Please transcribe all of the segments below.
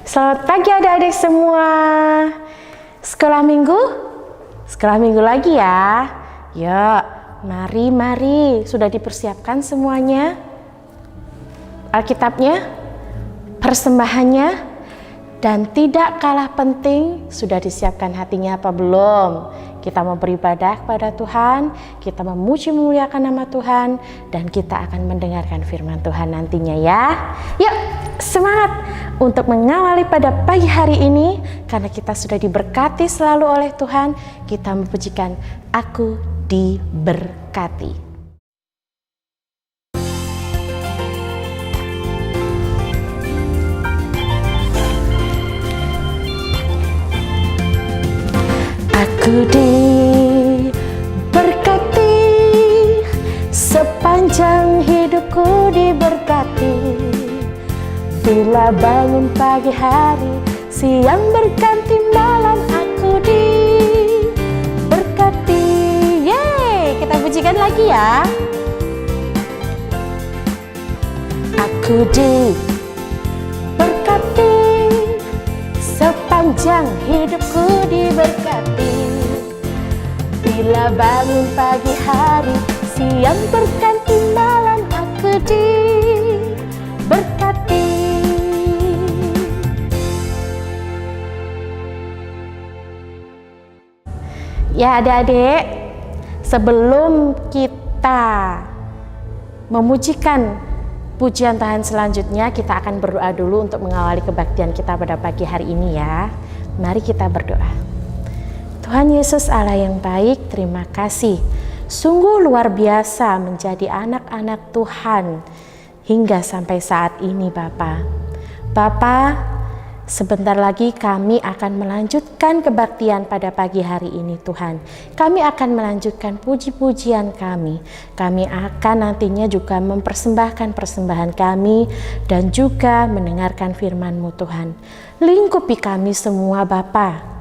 Selamat pagi adik-adik semua. Sekolah minggu? Sekolah minggu lagi ya. Yuk, mari. Sudah dipersiapkan semuanya? Alkitabnya? Persembahannya? Dan tidak kalah penting, sudah disiapkan hatinya apa belum? Kita mau beribadah kepada Tuhan, kita memuji memuliakan nama Tuhan, dan kita akan mendengarkan firman Tuhan nantinya ya. Yuk, semangat untuk mengawali pada pagi hari ini, karena kita sudah diberkati selalu oleh Tuhan. Kita mempujikan Aku Diberkati. Aku diberkati, sepanjang hidupku diberkati. Bila bangun pagi hari, siang berganti malam, aku diberkati. Yeay, kita pujikan lagi ya. Aku diberkati, sepanjang hidupku diberkati. Bila bangun pagi hari, siang berganti malam, aku diberkati. Ya adik-adik, sebelum kita memujikan pujian Tuhan selanjutnya, kita akan berdoa dulu untuk mengawali kebaktian kita pada pagi hari ini ya. Mari kita berdoa. Tuhan Yesus Allah yang baik, terima kasih. Sungguh luar biasa menjadi anak-anak Tuhan hingga sampai saat ini Bapa. Bapa, sebentar lagi kami akan melanjutkan kebaktian pada pagi hari ini Tuhan. Kami akan melanjutkan puji-pujian kami. Kami akan nantinya juga mempersembahkan persembahan kami dan juga mendengarkan firman-Mu Tuhan. Lingkupi kami semua Bapa,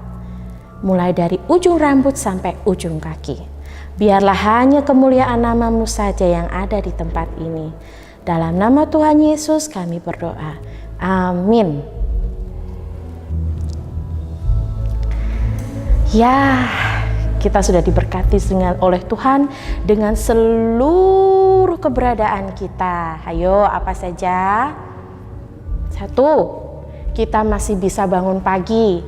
mulai dari ujung rambut sampai ujung kaki. Biarlah hanya kemuliaan nama-Mu saja yang ada di tempat ini. Dalam nama Tuhan Yesus kami berdoa. Amin. Ya, kita sudah diberkati oleh Tuhan dengan seluruh keberadaan kita. Ayo, apa saja? 1, kita masih bisa bangun pagi,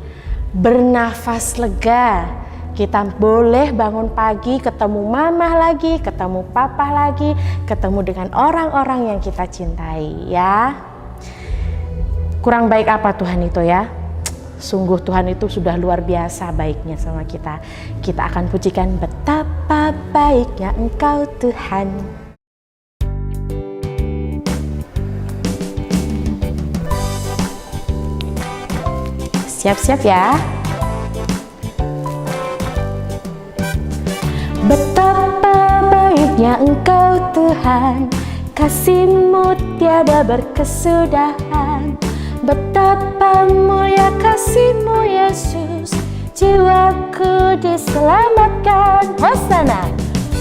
bernafas lega. Kita boleh bangun pagi, ketemu mama lagi, ketemu papa lagi, ketemu dengan orang-orang yang kita cintai ya. Kurang baik apa Tuhan itu ya? Sungguh Tuhan itu sudah luar biasa baiknya sama kita. Kita akan pujikan betapa baiknya Engkau Tuhan. Siap-siap ya. Betapa baiknya Engkau Tuhan, kasih-Mu tiada berkesudahan. Betapa mulia kasih-Mu Yesus, jiwaku diselamatkan. Hosana,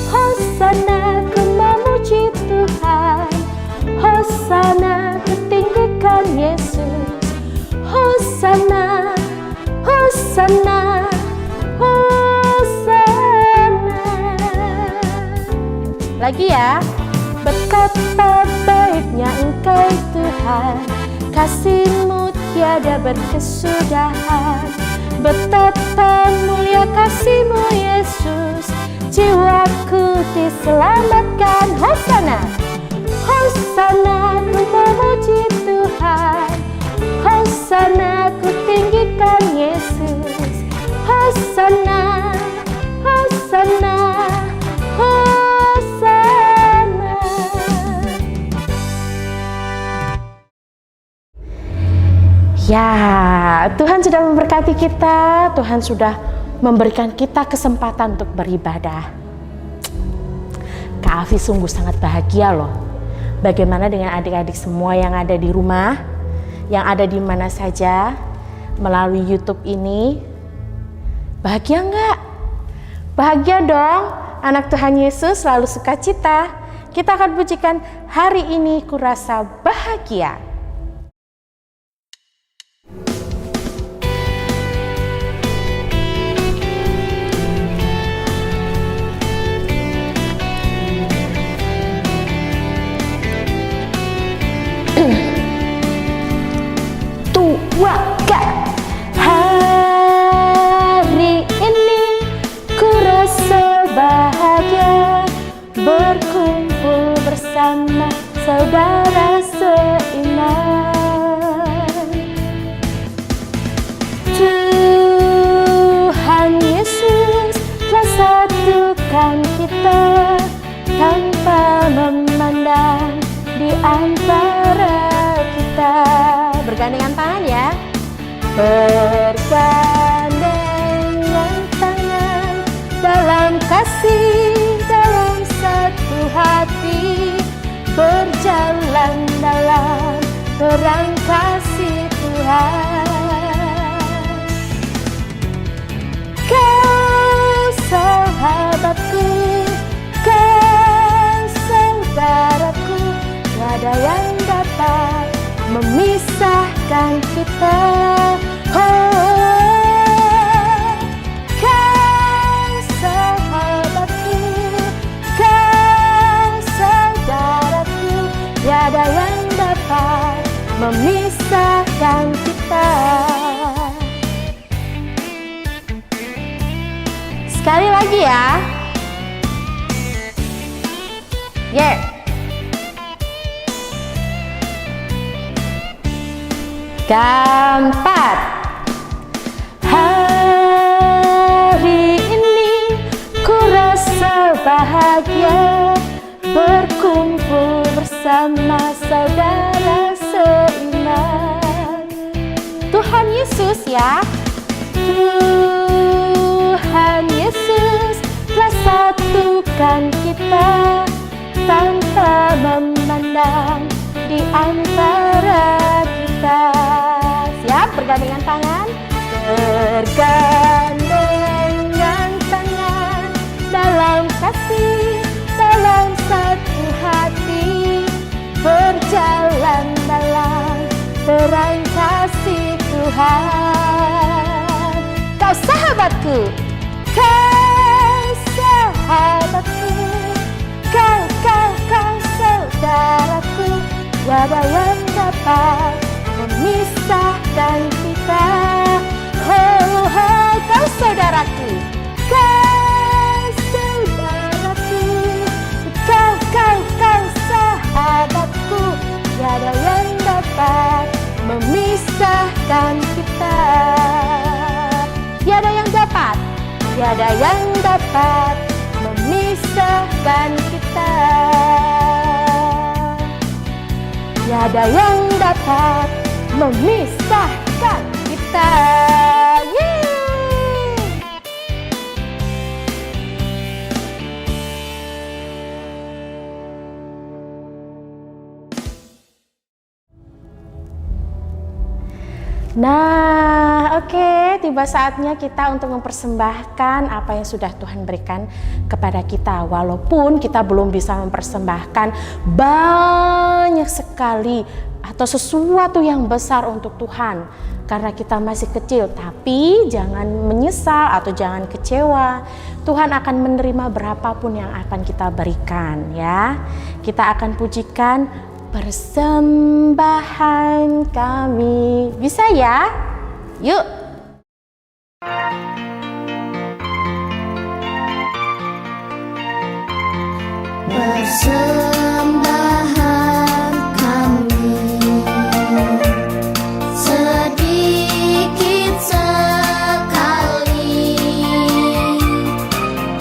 Hosana, ku memuji Tuhan. Hosana, ku tinggikan Yesus. Hosana, Hosana, Hosana. Lagi ya. Betapa baiknya Engkau Tuhan, kasih-Mu tiada berkesudahan. Betapa mulia kasih-Mu Yesus, jiwaku diselamatkan. Hosana, Hosana, ku memuji Tuhan. Hosana, ku tinggikan Yesus. Hosana, Hosana, Hosana. Ya, Tuhan sudah memberkati kita. Tuhan sudah memberikan kita kesempatan untuk beribadah. Kak Afi sungguh sangat bahagia loh. Bagaimana dengan adik-adik semua yang ada di rumah, yang ada di mana saja melalui YouTube ini? Bahagia enggak? Bahagia dong. Anak Tuhan Yesus selalu sukacita. Kita akan pujikan hari ini kurasa bahagia. waga. Hari ini ku rasa bahagia berkumpul bersama saudara seiman. Tuhan Yesus telah satukan kita tanpa memandang di antara kita. Bergandengan tangan ya. Bergandengan tangan dalam kasih, dalam satu hati, berjalan dalam terang kasih Tuhan. Kau sahabatku, kau saudaraku, tiada yang dapat memisahkan kita. Oh, kau sahabatku, kau saudaraku, tiada yang dapat memisahkan kita. Sekali lagi ya. Yeah. Keempat, hari ini ku rasa bahagia berkumpul bersama saudara seiman. Tuhan Yesus ya. Tuhan Yesus telah satukan kita tanpa memandang di antara kita. Siap bergandengan tangan? Bergandengan tangan dalam kasih, dalam satu hati, berjalan dalam terang kasih Tuhan. Kau sahabatku, kau sahabatku, kau saudaraku, tiada yang dapat memisahkan kita. Oh, oh, kau saudaraku, kau saudaraku, kau sahabatku, tiada yang dapat memisahkan kita. Tiada yang dapat, tiada yang dapat memisahkan kita. Tiada yang dapat memisahkan kita. Yeay! Nah, oke, tiba saatnya kita untuk mempersembahkan apa yang sudah Tuhan berikan kepada kita. Walaupun kita belum bisa mempersembahkan banyak sekali atau sesuatu yang besar untuk Tuhan karena kita masih kecil, tapi jangan menyesal atau jangan kecewa. Tuhan akan menerima berapapun yang akan kita berikan ya. Kita akan pujikan persembahan kami. Bisa ya? Yuk. Persembahan kami sedikit sekali,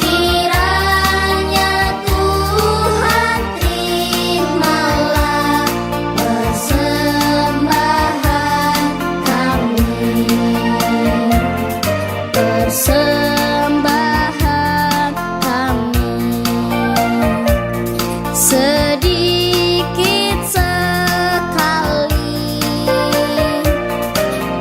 kiranya Tuhan terimalah persembahan kami. Persembahan kami sedikit sekali,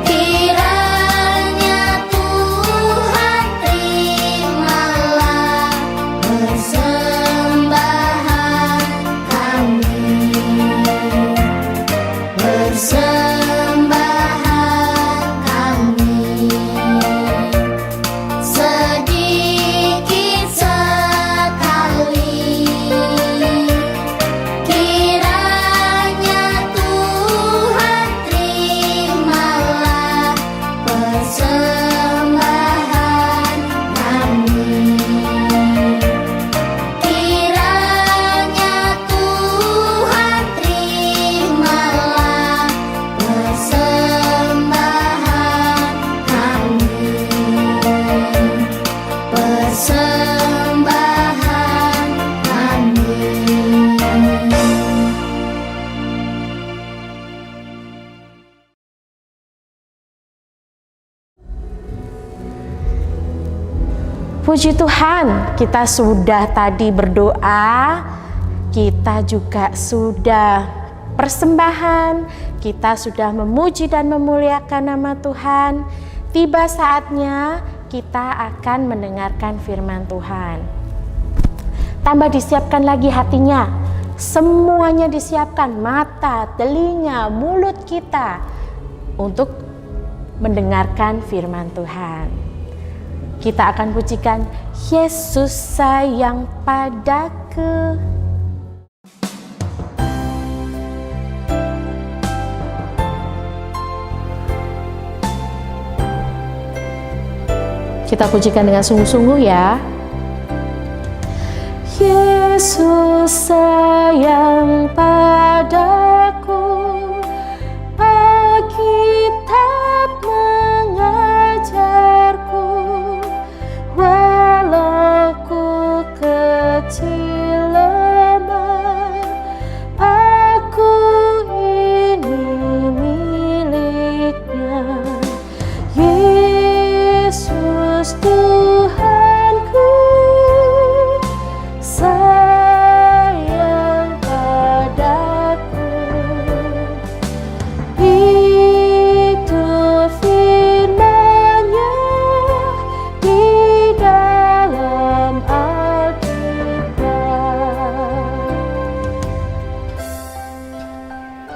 kiranya Tuhan terimalah persembahan kami. Persembahan kami sedikit sekali, kiranya Tuhan terimalah Puji Tuhan, kita sudah tadi berdoa, kita juga sudah persembahan, kita sudah memuji dan memuliakan nama Tuhan. Tiba saatnya kita akan mendengarkan firman Tuhan. Tambah disiapkan lagi hatinya, semuanya disiapkan, mata, telinga, mulut kita untuk mendengarkan firman Tuhan. Kita akan pujikan Yesus sayang padaku. Kita pujikan dengan sungguh-sungguh ya. Yesus sayang padaku, Alkitab mengajarku, walau ku kecil lemah, aku ini miliknya. Yesus Tuhanku sayang padaku, itu firman-Nya di dalam Alkitab.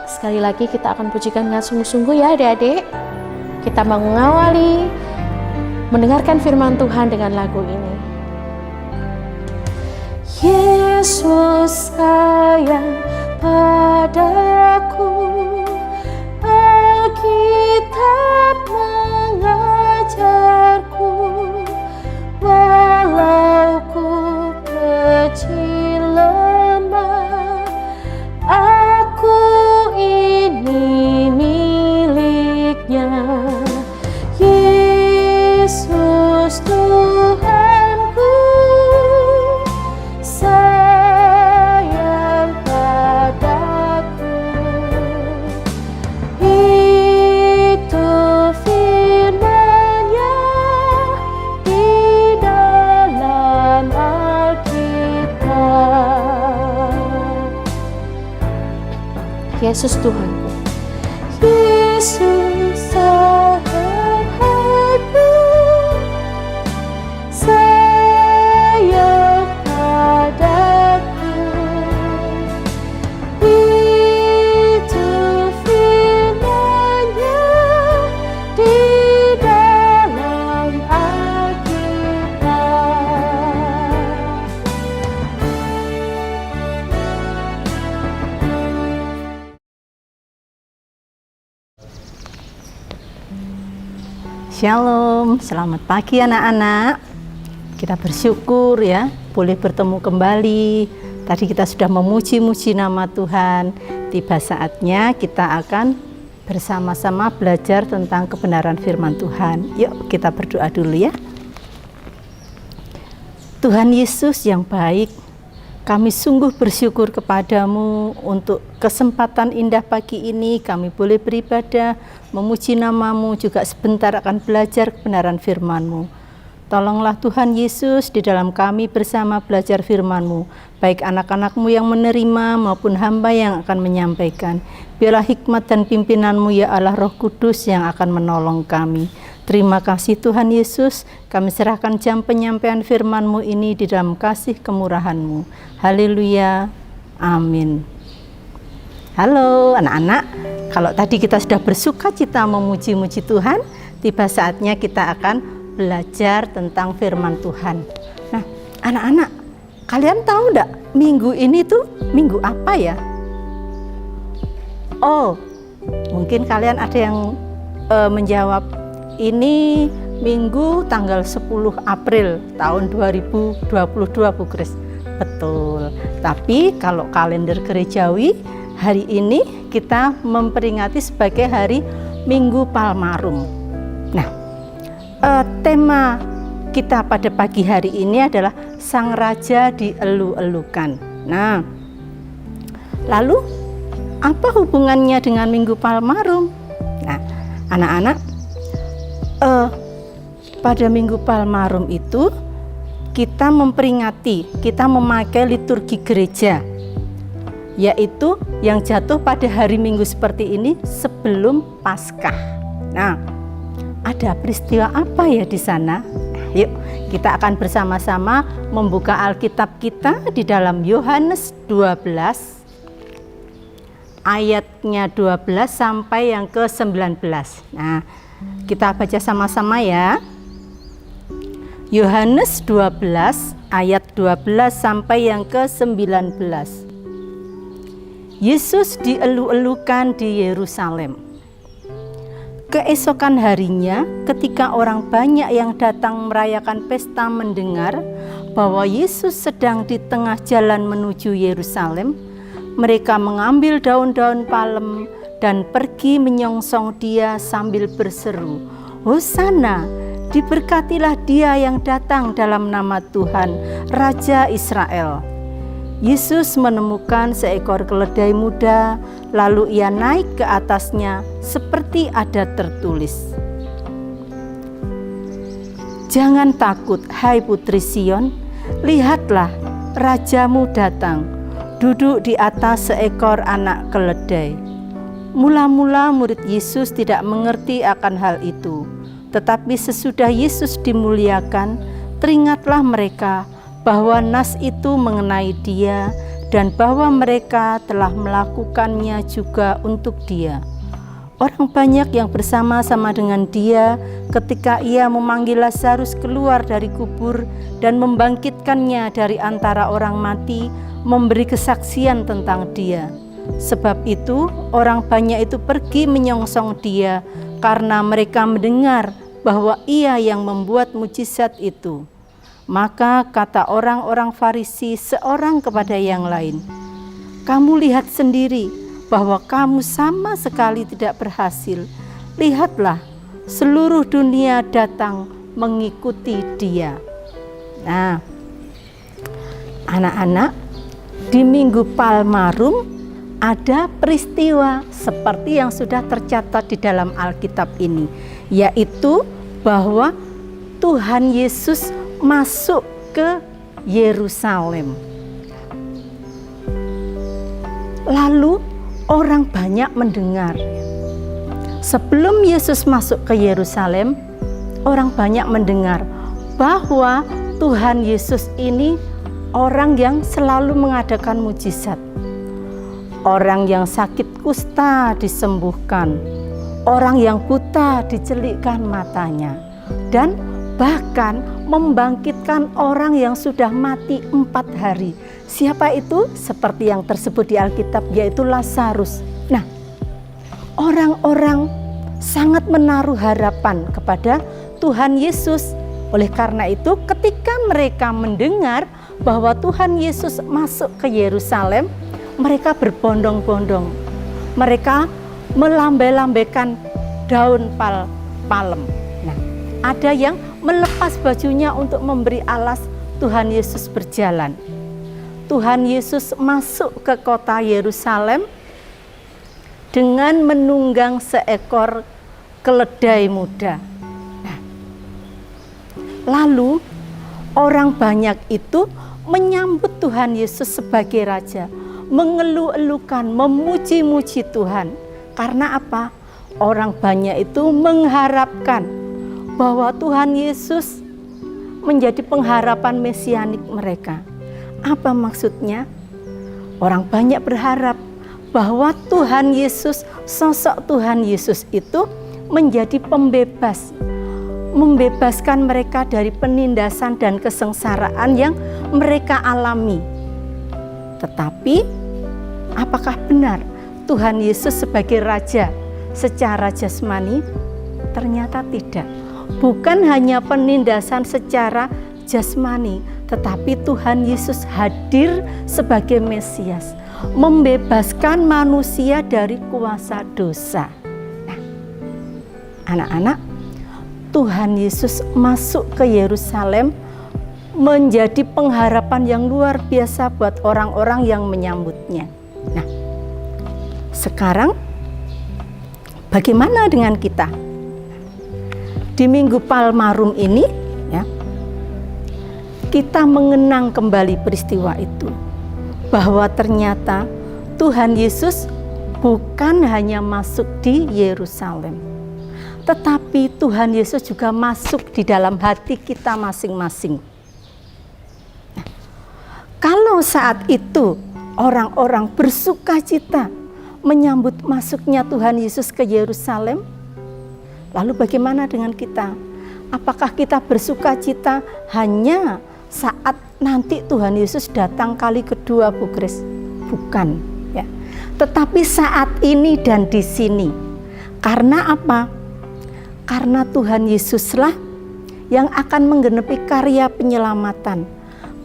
Sekali lagi kita akan pujikan dengan sungguh-sungguh ya adik-adik. Kita mengawali mendengarkan firman Tuhan dengan lagu ini. Yesus sayang padaku, Alkitab mengajarku, walau ku kecil lemah, aku ini miliknya. Yesus Tuhanku sayang padaku, itu firman-Nya di dalam Alkitab. Yesus Tuhanku, Yesus sahabatku, sayang padaku, itu firman-Nya di dalam Alkitab. Shalom, selamat pagi anak-anak. Kita bersyukur ya, boleh bertemu kembali. Tadi kita sudah memuji-muji nama Tuhan. Tiba saatnya kita akan bersama-sama belajar tentang kebenaran firman Tuhan. Yuk kita berdoa dulu ya. Tuhan Yesus yang baik, kami sungguh bersyukur kepadamu untuk kesempatan indah pagi ini kami boleh beribadah, memuji namamu, juga sebentar akan belajar kebenaran firman-Mu. Tolonglah Tuhan Yesus di dalam kami bersama belajar firman-Mu, baik anak-anak-Mu yang menerima maupun hamba yang akan menyampaikan. Biarlah hikmat dan pimpinan-Mu ya Allah Roh Kudus yang akan menolong kami. Terima kasih Tuhan Yesus, kami serahkan jam penyampaian firman-Mu ini di dalam kasih kemurahan-Mu. Haleluya, amin. Halo anak-anak, kalau tadi kita sudah bersuka cita memuji-muji Tuhan, tiba saatnya kita akan belajar tentang firman Tuhan. Nah anak-anak, kalian tahu enggak minggu ini tuh minggu apa ya? Oh, mungkin kalian ada yang menjawab, ini minggu tanggal 10 April tahun 2022 Bu Kris. Betul, tapi kalau kalender gerejawi, hari ini kita memperingati sebagai hari Minggu Palmarum. Nah, tema kita pada pagi hari ini adalah Sang Raja dielu-elukan. Nah, lalu apa hubungannya dengan Minggu Palmarum? Nah, anak-anak, pada Minggu Palmarum itu kita memperingati, kita memakai liturgi gereja, yaitu yang jatuh pada hari Minggu seperti ini sebelum Paskah. Nah, ada peristiwa apa ya di sana? Yuk, kita akan bersama-sama membuka Alkitab kita di dalam Yohanes 12 ayatnya 12 sampai yang ke-19. Nah, kita baca sama-sama ya. Yohanes 12 ayat 12 sampai yang ke-19. Yesus dielu-elukan di Yerusalem. Keesokan harinya, ketika orang banyak yang datang merayakan pesta mendengar bahwa Yesus sedang di tengah jalan menuju Yerusalem, mereka mengambil daun-daun palem dan pergi menyongsong dia sambil berseru, "Hosana, diberkatilah dia yang datang dalam nama Tuhan, Raja Israel." Yesus menemukan seekor keledai muda, lalu ia naik ke atasnya seperti ada tertulis, "Jangan takut, hai putri Sion, lihatlah rajamu datang, duduk di atas seekor anak keledai." Mula-mula murid Yesus tidak mengerti akan hal itu, tetapi sesudah Yesus dimuliakan, teringatlah mereka bahwa nas itu mengenai dia dan bahwa mereka telah melakukannya juga untuk dia. Orang banyak yang bersama-sama dengan dia ketika ia memanggil Lazarus keluar dari kubur dan membangkitkannya dari antara orang mati, memberi kesaksian tentang dia. Sebab itu orang banyak itu pergi menyongsong dia karena mereka mendengar bahwa ia yang membuat mujizat itu. Maka kata orang-orang Farisi seorang kepada yang lain, "Kamu lihat sendiri bahwa kamu sama sekali tidak berhasil. Lihatlah, seluruh dunia datang mengikuti dia." Nah, anak-anak, di Minggu Palmarum ada peristiwa seperti yang sudah tercatat di dalam Alkitab ini, yaitu bahwa Tuhan Yesus masuk ke Yerusalem. Lalu orang banyak mendengar. Sebelum Yesus masuk ke Yerusalem, orang banyak mendengar bahwa Tuhan Yesus ini orang yang selalu mengadakan mujizat. Orang yang sakit kusta disembuhkan, orang yang buta dicelikkan matanya, dan bahkan membangkitkan orang yang sudah mati 4 hari. Siapa itu? Seperti yang tersebut di Alkitab, yaitu Lazarus. Nah, orang-orang sangat menaruh harapan kepada Tuhan Yesus. Oleh karena itu, ketika mereka mendengar bahwa Tuhan Yesus masuk ke Yerusalem, mereka berbondong-bondong. Mereka melambai-lambaikan daun palem. Nah, ada yang melepas bajunya untuk memberi alas Tuhan Yesus berjalan. Tuhan Yesus masuk ke kota Yerusalem dengan menunggang seekor keledai muda. Nah, lalu orang banyak itu menyambut Tuhan Yesus sebagai Raja, mengeluh-elukan, memuji-muji Tuhan. Karena apa? Orang banyak itu mengharapkan bahwa Tuhan Yesus menjadi pengharapan mesianik mereka. Apa maksudnya? Orang banyak berharap bahwa Tuhan Yesus, sosok Tuhan Yesus itu menjadi pembebas, membebaskan mereka dari penindasan dan kesengsaraan yang mereka alami. Tetapi apakah benar Tuhan Yesus sebagai Raja secara jasmani? Ternyata tidak. Bukan hanya penindasan secara jasmani, tetapi Tuhan Yesus hadir sebagai Mesias, membebaskan manusia dari kuasa dosa. Nah, anak-anak, Tuhan Yesus masuk ke Yerusalem menjadi pengharapan yang luar biasa buat orang-orang yang menyambutnya. Nah, sekarang bagaimana dengan kita? Di Minggu Palmarum ini, ya, kita mengenang kembali peristiwa itu, bahwa ternyata Tuhan Yesus bukan hanya masuk di Yerusalem, tetapi Tuhan Yesus juga masuk di dalam hati kita masing-masing. Kalau saat itu orang-orang bersuka cita menyambut masuknya Tuhan Yesus ke Yerusalem, lalu bagaimana dengan kita? Apakah kita bersuka cita hanya saat nanti Tuhan Yesus datang kali kedua, Bu Kris? Bukan, ya. Tetapi saat ini dan di sini. Karena apa? Karena Tuhan Yesuslah yang akan menggenapi karya penyelamatan.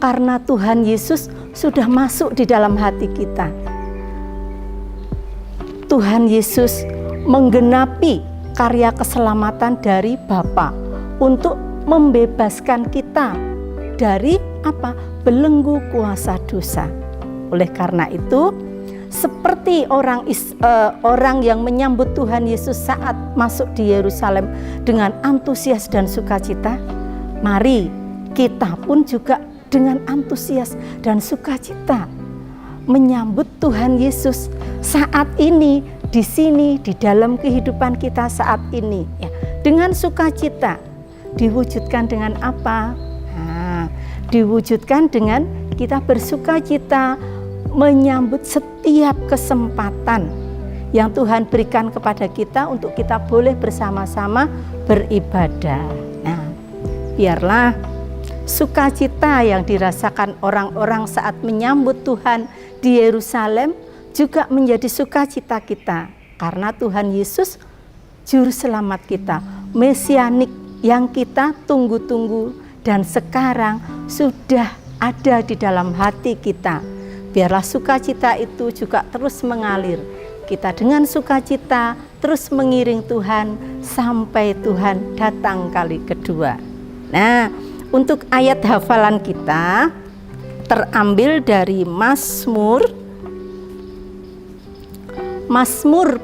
Karena Tuhan Yesus sudah masuk di dalam hati kita. Tuhan Yesus menggenapi karya keselamatan dari Bapa untuk membebaskan kita dari apa? Belenggu kuasa dosa. Oleh karena itu, seperti orang yang menyambut Tuhan Yesus saat masuk di Yerusalem dengan antusias dan sukacita, mari kita pun juga dengan antusias dan sukacita menyambut Tuhan Yesus saat ini, di sini, di dalam kehidupan kita saat ini, ya. Dengan sukacita diwujudkan dengan apa? Nah, diwujudkan dengan kita bersukacita menyambut setiap kesempatan yang Tuhan berikan kepada kita untuk kita boleh bersama-sama beribadah. Nah, biarlah sukacita yang dirasakan orang-orang saat menyambut Tuhan di Yerusalem juga menjadi sukacita kita, karena Tuhan Yesus juru selamat kita, mesianik yang kita tunggu-tunggu dan sekarang sudah ada di dalam hati kita. Biarlah sukacita itu juga terus mengalir. Kita dengan sukacita terus mengiring Tuhan sampai Tuhan datang kali kedua. Nah, untuk ayat hafalan kita terambil dari Mazmur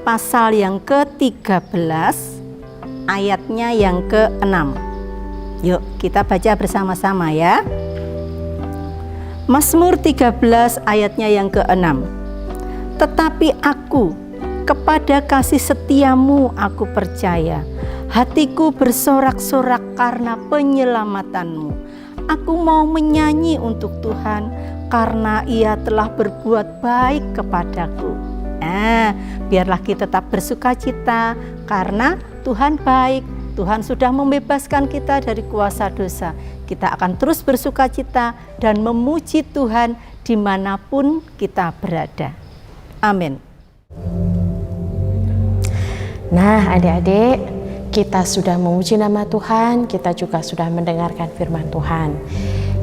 pasal yang ke-13 ayatnya yang ke-6. Yuk kita baca bersama-sama ya. Mazmur 13 ayatnya yang ke-6. Tetapi aku, kepada kasih setiamu aku percaya. Hatiku bersorak-sorak karena penyelamatanmu. Aku mau menyanyi untuk Tuhan karena Ia telah berbuat baik kepadaku. Biarlah kita tetap bersuka cita karena Tuhan baik. Tuhan sudah membebaskan kita dari kuasa dosa. Kita akan terus bersuka cita dan memuji Tuhan dimanapun kita berada. Amin. Nah, adik-adik, kita sudah memuji nama Tuhan, kita juga sudah mendengarkan firman Tuhan.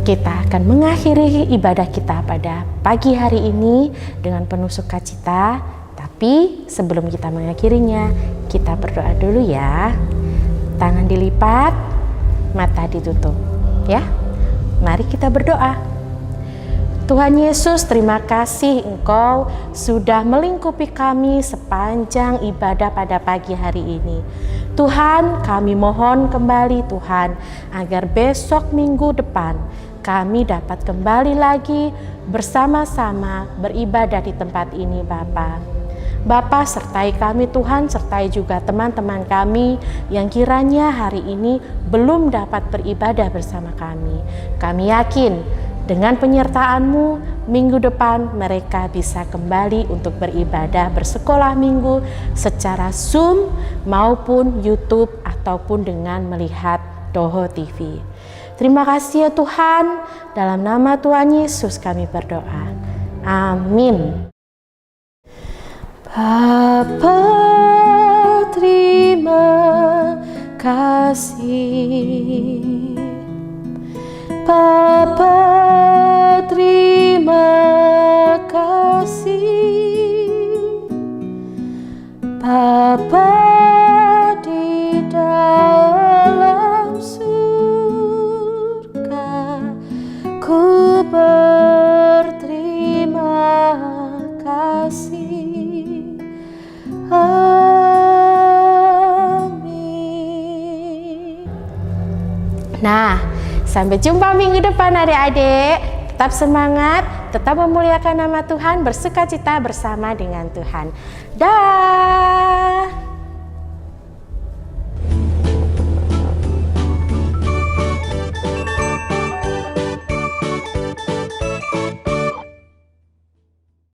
Kita akan mengakhiri ibadah kita pada pagi hari ini dengan penuh sukacita. Tapi sebelum kita mengakhirinya, kita berdoa dulu ya. Tangan dilipat, mata ditutup, ya. Mari kita berdoa. Tuhan Yesus, terima kasih Engkau sudah melingkupi kami sepanjang ibadah pada pagi hari ini. Tuhan, kami mohon kembali Tuhan, agar besok minggu depan kami dapat kembali lagi bersama-sama beribadah di tempat ini Bapa. Bapa, sertai kami Tuhan, sertai juga teman-teman kami yang kiranya hari ini belum dapat beribadah bersama kami. Kami yakin dengan penyertaan-Mu, minggu depan mereka bisa kembali untuk beribadah bersekolah minggu secara Zoom maupun YouTube ataupun dengan melihat Doho TV. Terima kasih ya Tuhan, dalam nama Tuhan Yesus kami berdoa. Amin. Bapa, terima kasih. Bapa, terima kasih. Bapa di dalam surga, ku berterima kasih. Amin. Nah, Sampai jumpa minggu depan adik-adik. Tetap semangat, tetap memuliakan nama Tuhan, bersukacita bersama dengan Tuhan. Dah.